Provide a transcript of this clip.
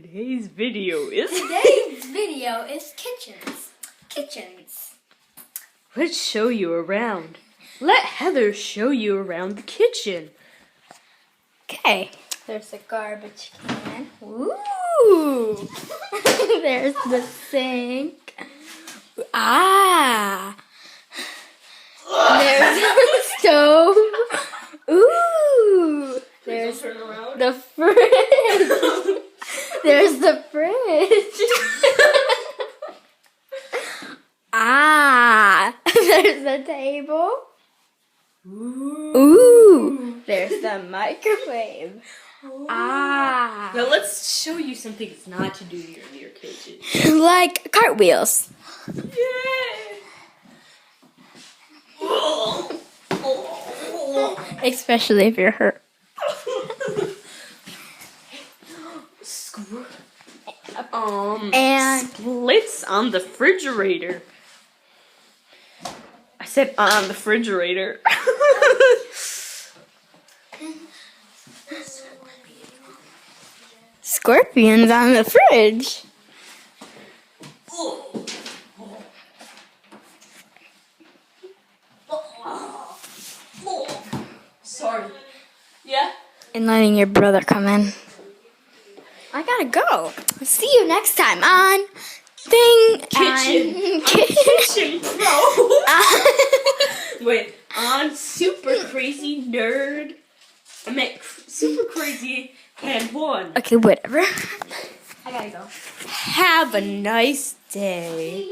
Today's video is kitchens. Let's show you around. Let Heather show you around the kitchen. Okay, there's a garbage can. Ooh, there's the sink. Ah, there's the stove. Ooh, there's the fridge. There's the fridge. Ah, there's the table. Ooh, there's the microwave. Ah, Now let's show you some things not to do in your kitchen. like cartwheels. Yay! Especially if you're hurt. And Splits on the refrigerator. I said on the refrigerator. scorpions on the fridge. Sorry. Yeah? And letting your brother come in. I gotta go. See you next time on Kitchen. Kitchen. Pro. Wait, on Super Crazy Nerd. I meant Super Crazy and 1. Okay, whatever. I gotta go. Have a nice day.